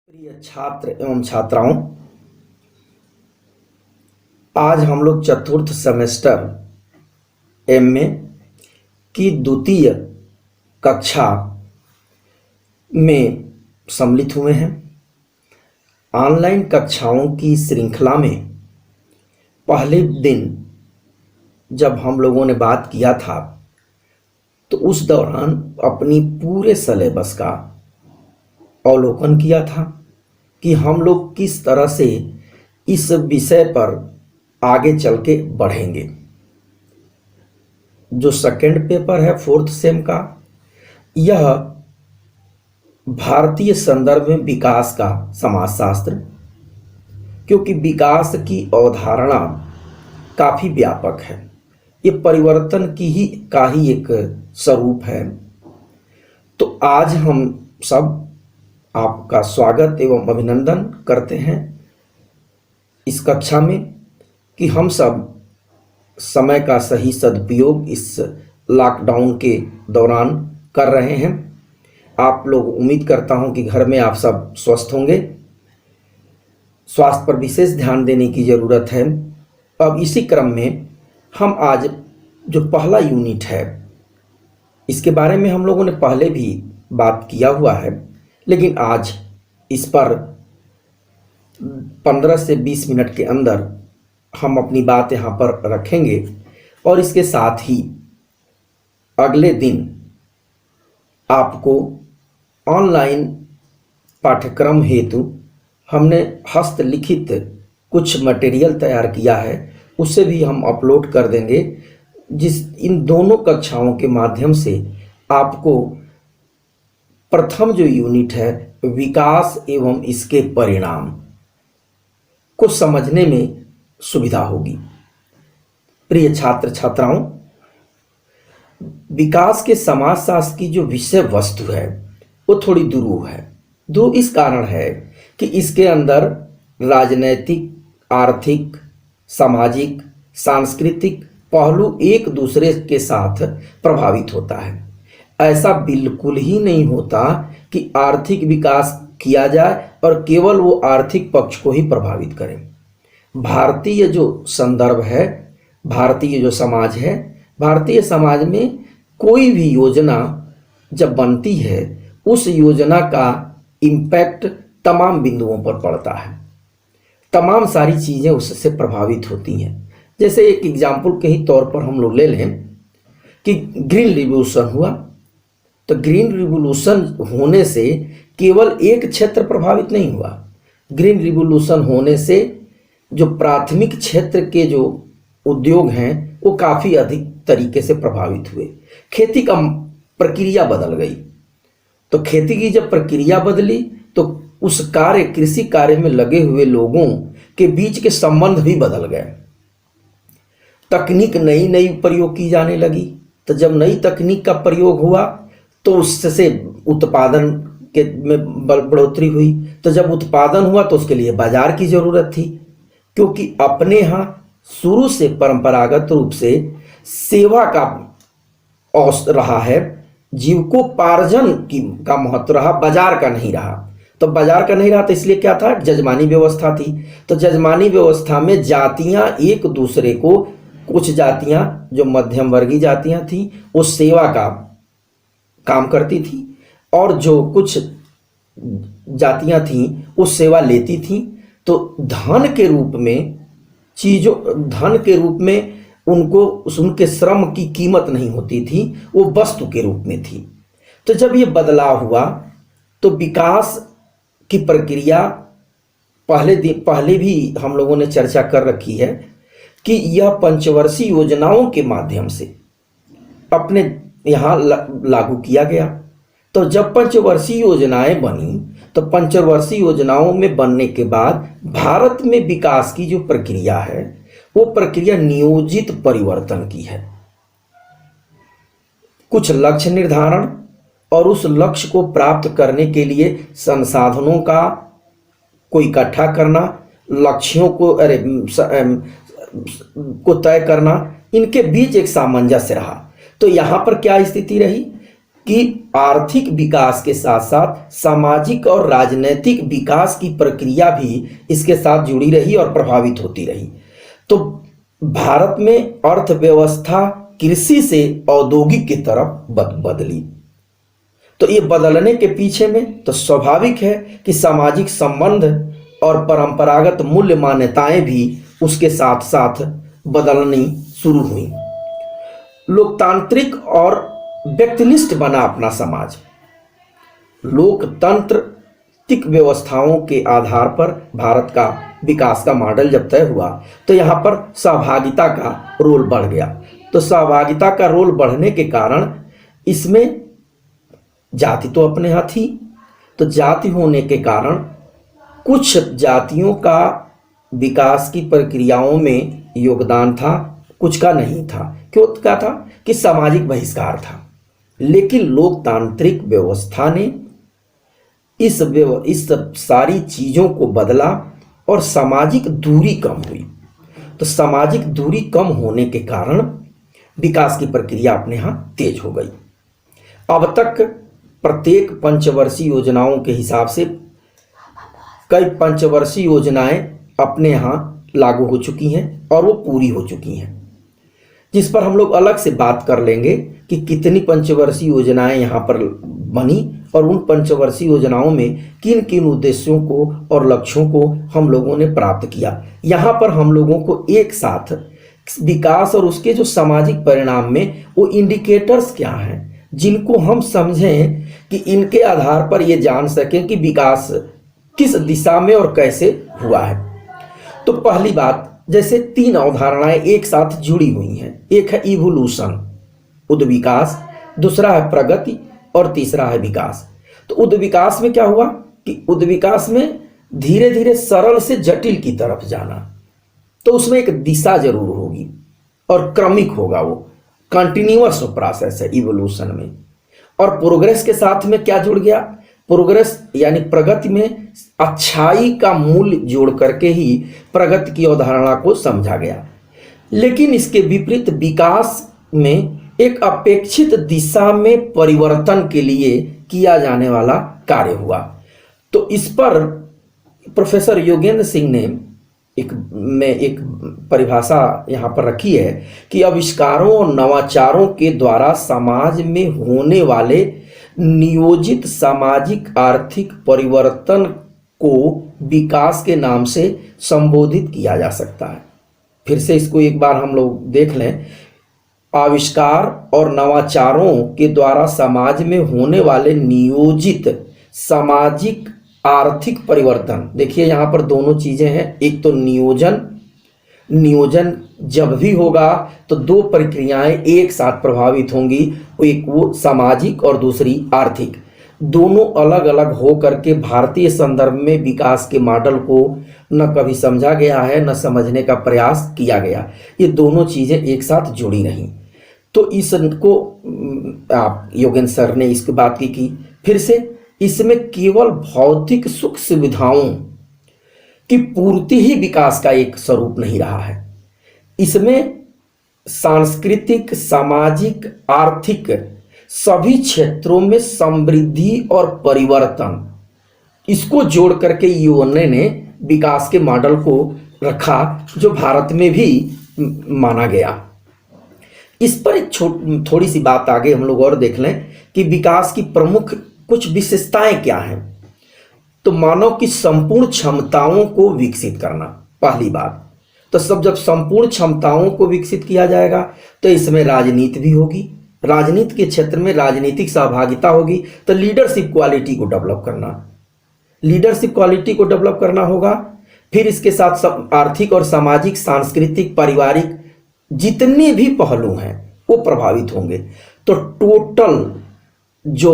प्रिय छात्र एवं छात्राओं, आज हम लोग चतुर्थ सेमेस्टर एमए की द्वितीय कक्षा में सम्मिलित हुए हैं। ऑनलाइन कक्षाओं की श्रृंखला में पहले दिन जब हम लोगों ने बात किया था तो उस दौरान अपनी पूरे सिलेबस का अवलोकन किया था कि हम लोग किस तरह से इस विषय पर आगे चल के बढ़ेंगे। जो सेकंड पेपर है फोर्थ सेम का, यह भारतीय संदर्भ में विकास का समाजशास्त्र, क्योंकि विकास की अवधारणा काफ़ी व्यापक है, ये परिवर्तन का ही एक स्वरूप है। तो आज हम सब आपका स्वागत एवं अभिनंदन करते हैं इस कक्षा में कि हम सब समय का सही सदुपयोग इस लॉकडाउन के दौरान कर रहे हैं। आप लोग, उम्मीद करता हूं कि घर में आप सब स्वस्थ होंगे। स्वास्थ्य पर विशेष ध्यान देने की ज़रूरत है। अब इसी क्रम में हम आज जो पहला यूनिट है, इसके बारे में हम लोगों ने पहले भी बात किया हुआ है, लेकिन आज इस पर 15 से 20 मिनट के अंदर हम अपनी बात यहाँ पर रखेंगे। और इसके साथ ही अगले दिन आपको ऑनलाइन पाठ्यक्रम हेतु हमने हस्तलिखित कुछ मटेरियल तैयार किया है, उसे भी हम अपलोड कर देंगे, इन दोनों कक्षाओं के माध्यम से आपको प्रथम जो यूनिट है विकास एवं इसके परिणाम को समझने में सुविधा होगी। प्रिय छात्र छात्राओं, विकास के समाजशास्त्र की जो विषय वस्तु है वो थोड़ी दुरूह है। दुरूह इस कारण है कि इसके अंदर राजनैतिक, आर्थिक, सामाजिक, सांस्कृतिक पहलू एक दूसरे के साथ प्रभावित होता है। ऐसा बिल्कुल ही नहीं होता कि आर्थिक विकास किया जाए और केवल वो आर्थिक पक्ष को ही प्रभावित करे। भारतीय जो संदर्भ है, भारतीय जो समाज है, भारतीय समाज में कोई भी योजना जब बनती है, उस योजना का इम्पैक्ट तमाम बिंदुओं पर पड़ता है, तमाम सारी चीज़ें उससे प्रभावित होती हैं। जैसे एक एग्जाम्पल के ही तौर पर हम लोग ले लें कि ग्रीन रिवॉल्यूशन हुआ, तो ग्रीन रिवॉल्यूशन होने से केवल एक क्षेत्र प्रभावित नहीं हुआ। ग्रीन रिवॉल्यूशन होने से जो प्राथमिक क्षेत्र के जो उद्योग हैं वो काफ़ी अधिक तरीके से प्रभावित हुए। खेती का प्रक्रिया बदल गई, तो खेती की जब प्रक्रिया बदली तो उस कृषि कार्य में लगे हुए लोगों के बीच के संबंध भी बदल गए। तकनीक नई नई प्रयोग की जाने लगी, तो जब नई तकनीक का प्रयोग हुआ तो उससे उत्पादन के में बढ़ोतरी हुई। तो जब उत्पादन हुआ तो उसके लिए बाजार की ज़रूरत थी, क्योंकि अपने यहाँ शुरू से परंपरागत रूप से सेवा का रहा है, जीविकोपार्जन का महत्व रहा, बाजार का नहीं रहा। तो बाजार का नहीं रहा तो इसलिए क्या था, जजमानी व्यवस्था थी। तो जजमानी व्यवस्था में जातियाँ एक दूसरे को, कुछ जातियाँ जो मध्यम वर्गीय जातियाँ थीं वो सेवा का काम करती थी, और जो कुछ जातियां थीं वो सेवा लेती थीं। तो धन के रूप में उनको उनके श्रम की कीमत नहीं होती थी, वो वस्तु के रूप में थी। तो जब ये बदलाव हुआ तो विकास की प्रक्रिया पहले भी हम लोगों ने चर्चा कर रखी है कि यह पंचवर्षीय योजनाओं के माध्यम से अपने यहाँ लागू किया गया। तो जब पंचवर्षीय योजनाएं बनी तो पंचवर्षीय योजनाओं में बनने के बाद भारत में विकास की जो प्रक्रिया है वो प्रक्रिया नियोजित परिवर्तन की है। कुछ लक्ष्य निर्धारण और उस लक्ष्य को प्राप्त करने के लिए संसाधनों का को इकट्ठा करना, लक्ष्यों को तय करना, इनके बीच एक सामंजस्य रहा। तो यहाँ पर क्या स्थिति रही कि आर्थिक विकास के साथ साथ सामाजिक और राजनीतिक विकास की प्रक्रिया भी इसके साथ जुड़ी रही और प्रभावित होती रही। तो भारत में अर्थव्यवस्था कृषि से औद्योगिक की तरफ बदली। तो ये बदलने के पीछे में तो स्वाभाविक है कि सामाजिक संबंध और परंपरागत मूल्य मान्यताएं भी उसके साथ साथ बदलनी शुरू हुई। लोकतांत्रिक और व्यक्तिनिष्ठ बना अपना समाज। लोकतांत्रिक व्यवस्थाओं के आधार पर भारत का विकास का मॉडल जब तय हुआ तो यहाँ पर सहभागिता का रोल बढ़ गया। तो सहभागिता का रोल बढ़ने के कारण इसमें जाति तो अपने यहाँ थी, तो जाति होने के कारण कुछ जातियों का विकास की प्रक्रियाओं में योगदान था, कुछ का नहीं था। क्यों क्या था कि सामाजिक बहिष्कार था। लेकिन लोकतांत्रिक व्यवस्था ने इस सारी चीज़ों को बदला और सामाजिक दूरी कम हुई। तो सामाजिक दूरी कम होने के कारण विकास की प्रक्रिया अपने यहाँ तेज हो गई। अब तक प्रत्येक पंचवर्षीय योजनाओं के हिसाब से कई पंचवर्षीय योजनाएं अपने यहाँ लागू हो चुकी हैं और वो पूरी हो चुकी हैं, जिस पर हम लोग अलग से बात कर लेंगे कि कितनी पंचवर्षीय योजनाएं यहाँ पर बनी और उन पंचवर्षीय योजनाओं में किन किन उद्देश्यों को और लक्ष्यों को हम लोगों ने प्राप्त किया। यहाँ पर हम लोगों को एक साथ विकास और उसके जो सामाजिक परिणाम में वो इंडिकेटर्स क्या हैं, जिनको हम समझें कि इनके आधार पर ये जान सकें कि विकास किस दिशा में और कैसे हुआ है। तो पहली बात, जैसे तीन अवधारणाएं एक साथ जुड़ी हुई हैं। एक है इवोल्यूशन, उद्विकास, दूसरा है प्रगति और तीसरा है विकास। तो उद्विकास में क्या हुआ कि उद्विकास में धीरे धीरे सरल से जटिल की तरफ जाना, तो उसमें एक दिशा जरूर होगी और क्रमिक होगा, वो कंटिन्यूअस प्रोसेस है इवोल्यूशन में। और प्रोग्रेस के साथ में क्या जुड़ गया, प्रोग्रेस यानी प्रगति में अच्छाई का मूल्य जोड़ करके ही प्रगति की अवधारणा को समझा गया। लेकिन इसके विपरीत विकास में एक अपेक्षित दिशा में परिवर्तन के लिए किया जाने वाला कार्य हुआ। तो इस पर प्रोफेसर योगेंद्र सिंह ने एक परिभाषा यहाँ पर रखी है कि आविष्कारों और नवाचारों के द्वारा समाज में होने वाले नियोजित सामाजिक आर्थिक परिवर्तन को विकास के नाम से संबोधित किया जा सकता है। फिर से इसको एक बार हम लोग देख लें। आविष्कार और नवाचारों के द्वारा समाज में होने वाले नियोजित सामाजिक आर्थिक परिवर्तन, देखिए यहाँ पर दोनों चीजें हैं। एक तो नियोजन जब भी होगा तो दो प्रक्रियाएं एक साथ प्रभावित होंगी, एक वो सामाजिक और दूसरी आर्थिक। दोनों अलग अलग हो करके भारतीय संदर्भ में विकास के मॉडल को न कभी समझा गया है न समझने का प्रयास किया गया। ये दोनों चीजें एक साथ जुड़ी रहीं। तो इसको आप योगेंद्र सर ने इसकी बात की। फिर से इसमें केवल भौतिक सुख सुविधाओं की पूर्ति ही विकास का एक स्वरूप नहीं रहा है। इसमें सांस्कृतिक, सामाजिक, आर्थिक सभी क्षेत्रों में समृद्धि और परिवर्तन, इसको जोड़ करके यूएन ने विकास के मॉडल को रखा, जो भारत में भी माना गया। इस पर एक थोड़ी सी बात आगे हम लोग और देख लें कि विकास की प्रमुख कुछ विशेषताएं क्या हैं। तो मानव की संपूर्ण क्षमताओं को विकसित करना पहली बात। तो जब संपूर्ण क्षमताओं को विकसित किया जाएगा तो इसमें राजनीति भी होगी। राजनीति के क्षेत्र में राजनीतिक सहभागिता होगी। तो लीडरशिप क्वालिटी को डेवलप करना होगा। फिर इसके साथ आर्थिक और सामाजिक, सांस्कृतिक, पारिवारिक जितने भी पहलू हैं वो प्रभावित होंगे। तो टोटल जो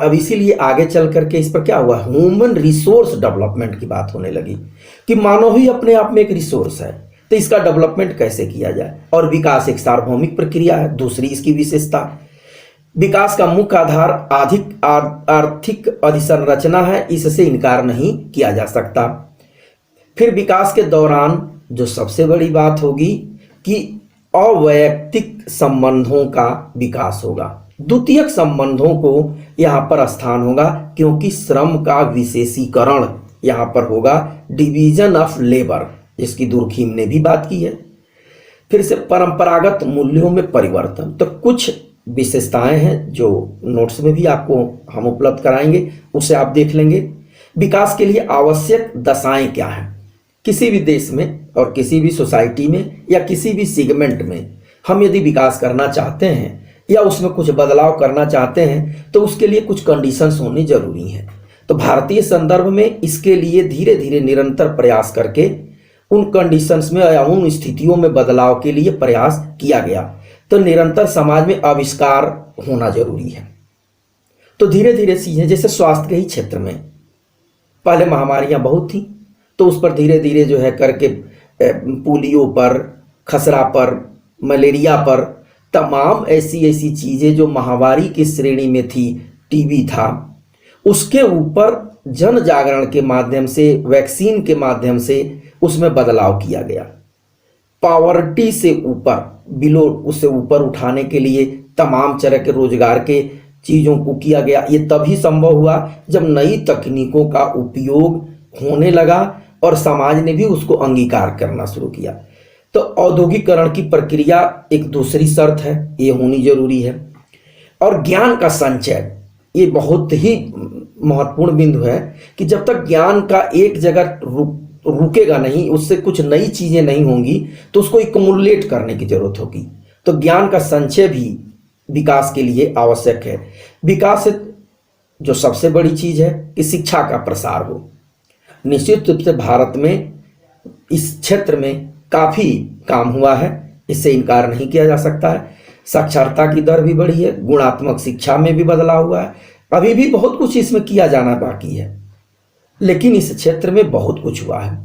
अब इसीलिए आगे चल करके इस पर क्या हुआ, ह्यूमन रिसोर्स डेवलपमेंट की बात होने लगी कि मानव ही अपने आप में एक रिसोर्स है, तो इसका डेवलपमेंट कैसे किया जाए। और विकास एक सार्वभौमिक प्रक्रिया है। दूसरी इसकी विशेषता, विकास का मुख्य आधार आर्थिक अधिसंरचना है, इससे इनकार नहीं किया जा सकता। फिर विकास के दौरान जो सबसे बड़ी बात होगी कि अवैयक्तिक संबंधों का विकास होगा। द्वितीयक संबंधों को यहाँ पर स्थान होगा, क्योंकि श्रम का विशेषीकरण यहाँ पर होगा, डिवीजन ऑफ लेबर, जिसकी दुर्खीम ने भी बात की है। फिर से परंपरागत मूल्यों में परिवर्तन, तो कुछ विशेषताएं हैं जो नोट्स में भी आपको हम उपलब्ध कराएंगे, उसे आप देख लेंगे। विकास के लिए आवश्यक दशाएं क्या हैं? किसी भी देश में और किसी भी सोसाइटी में या किसी भी सेगमेंट में हम यदि विकास करना चाहते हैं या उसमें कुछ बदलाव करना चाहते हैं तो उसके लिए कुछ कंडीशंस होनी जरूरी हैं। तो भारतीय संदर्भ में इसके लिए धीरे धीरे निरंतर प्रयास करके उन कंडीशंस में या उन स्थितियों में बदलाव के लिए प्रयास किया गया। तो निरंतर समाज में आविष्कार होना जरूरी है। तो धीरे धीरे चीजें, जैसे स्वास्थ्य के ही क्षेत्र में पहले महामारियां बहुत थी, तो उस पर धीरे धीरे जो है करके पोलियो पर, खसरा पर, मलेरिया पर, तमाम ऐसी ऐसी चीजें जो महामारी की श्रेणी में थी, टीबी था, उसके ऊपर जन जागरण के माध्यम से, वैक्सीन के माध्यम से उसमें बदलाव किया गया। पॉवर्टी से ऊपर, बिलो उससे ऊपर उठाने के लिए तमाम तरह के रोजगार के चीज़ों को किया गया। ये तभी संभव हुआ जब नई तकनीकों का उपयोग होने लगा और समाज ने भी उसको अंगीकार करना शुरू किया। तो औद्योगिकरण की प्रक्रिया एक दूसरी शर्त है, ये होनी जरूरी है। और ज्ञान का संचय, ये बहुत ही महत्वपूर्ण बिंदु है कि जब तक ज्ञान का एक जगह रुकेगा नहीं, उससे कुछ नई चीजें नहीं होंगी, तो उसको एक्युमुलेट करने की जरूरत होगी। तो ज्ञान का संचय भी विकास के लिए आवश्यक है। विकास से जो सबसे बड़ी चीज है कि शिक्षा का प्रसार हो। निश्चित रूप से भारत में इस क्षेत्र में काफी काम हुआ है, इससे इनकार नहीं किया जा सकता है। साक्षरता की दर भी बढ़ी है, गुणात्मक शिक्षा में भी बदलाव हुआ है। अभी भी बहुत कुछ इसमें किया जाना बाकी है, लेकिन इस क्षेत्र में बहुत कुछ हुआ है।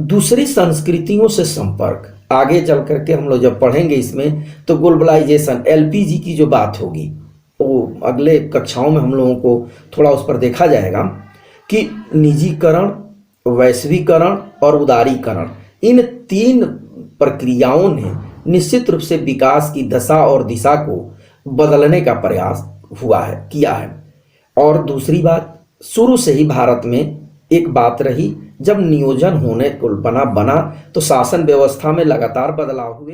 दूसरी संस्कृतियों से संपर्क, आगे चल करके हम लोग जब पढ़ेंगे इसमें तो ग्लोबलाइजेशन, एलपीजी की जो बात होगी वो अगले कक्षाओं में हम लोगों को थोड़ा उस पर देखा जाएगा कि निजीकरण, वैश्वीकरण और उदारीकरण, इन तीन प्रक्रियाओं ने निश्चित रूप से विकास की दशा और दिशा को बदलने का प्रयास हुआ है, किया है। और दूसरी बात, शुरू से ही भारत में एक बात रही, जब नियोजन होने को बना तो शासन व्यवस्था में लगातार बदलाव हुए।